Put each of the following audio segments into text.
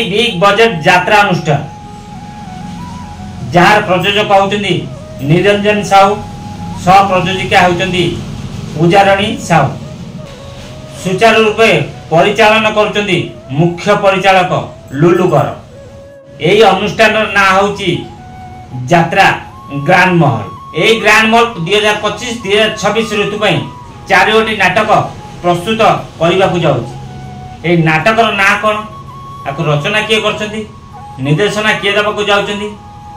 High big budget यात्रा अनुष्ठान jar प्रयोजक होउचंदी निरंजन साहू, सह प्रयोजिका होउचंदी पूजारणी साहू। सुचारू रूपे परिचालन करुचंदी मुख्य परिचालक लुलुकर। एही अनुष्ठान ना होउची यात्रा ग्रांड महल। एही ग्रांड महल 2025-2026 ऋतु पई 4 नाटक प्रस्तुत करने को जाऊँ। नाटक ना कौन, आपको रचना किए करछंती, निर्देशना किए देवा को जाउछंती,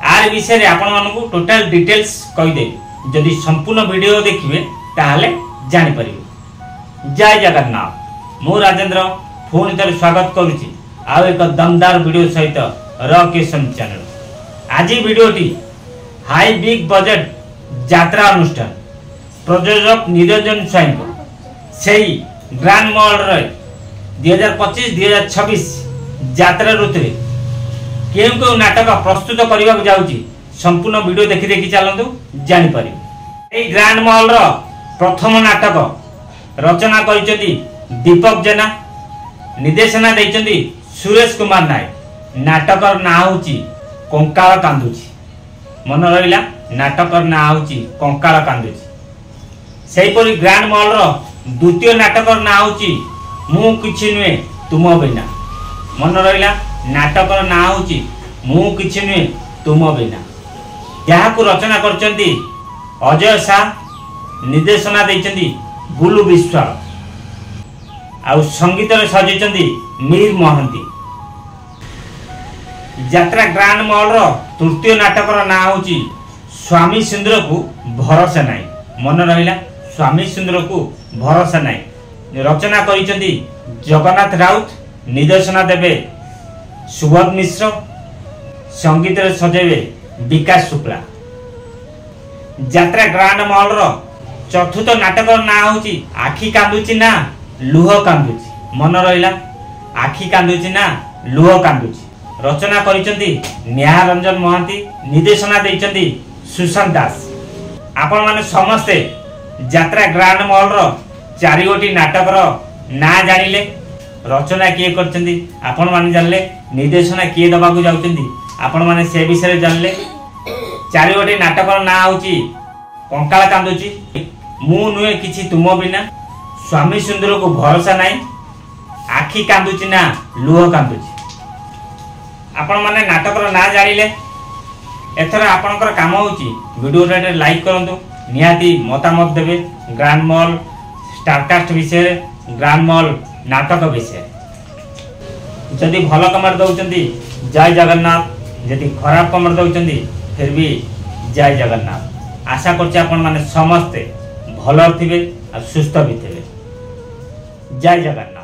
आर विषय रे आपण मानकु टोटल डिटेल्स कहि देबी। जदि संपूर्ण वीडियो देखिबे ताहाले जानि परिबे। जय जगन्नाथ। मु राजेंद्र फोन तर स्वागत करूची आ एक दमदार वीडियो सहित रकेशन चैनल। आज वीडियोटी हाई बिग बजेट यात्रा अनुष्ठान प्रयोजक निरंजन स्वाई से ग्रांड महल 2025-2026 यात्रा ऋतु क्यों नाटक प्रस्तुत करने को जाऊँगी। संपूर्ण वीडियो देखी देखी चलतु जापर। यही ग्रांड महल प्रथम नाटक रचना कर दीपक जेना, निर्देशना देइचंदी सुरेश कुमार नायक। नाटक ना होची कंकाल कांदुची। मन रहा नाटक ना होची कंकाल कांदुची। सेहीपरि ग्रांड महल द्वितीय नाटक ना होची मु किछि नुहे तुम बिना। मन रहा नाटक ना होची मु किछि नुहे तुम बिना। जहां रचना करचंदी अजय शाह, निर्देशना देइचंदी बुलु विश्वाल, आ संगीत सजैचंदी मीर महंती। यात्रा ग्रांड महल तृतीय नाटक ना होची स्वामी सुंदर को भरोसा नाई। मन रहा स्वामी सुंदर को भरोसा नाई। रचना करिसेंती जगन्नाथ राउत, निर्देशना देवे सुबोध मिश्र, संगीत सजेबे विकास शुक्ला। यात्रा ग्रांड महल चतुर्थ नाटक ना होची आखि कांदुची ना लुह कांदुची। मन रहा आखि कांदुची ना लुह कांदुची। रचना करिसेंती नेहा रंजन महांती, निर्देशना देइचंती सुशांत दास। आपण माने समस्ते यात्रा ग्रांड महल 4 नाटक ना जानिले, रचना किए करचंदी आपण माने जानले, निर्देशना किए दबा को जाउचंदी आपण माने से विषय जानले। 4 नाटक ना होची कंकाल कांदुची, मु नुहे किछि तुम बिना, स्वामी सुंदर को भरोसा नाई, आखि कांदुची ना लुह कांदुची। आपण माने नाटक ना जानिले एथर आपनकर काम होची वीडियो रे लाइक करंतु, निहाती मतामत देबे ग्रांड महल स्टारकास्ट विषय, ग्रांड महल नाटक विषय। जदि भल कमेंट दउचंदी जय जगन्नाथ, जदि खराब कमेंट दउचंदी फिर भी जय जगन्नाथ। आशा करछि आपण माने समस्ते भल थिबे आ सुस्थ भी थिबे। जय जगन्नाथ।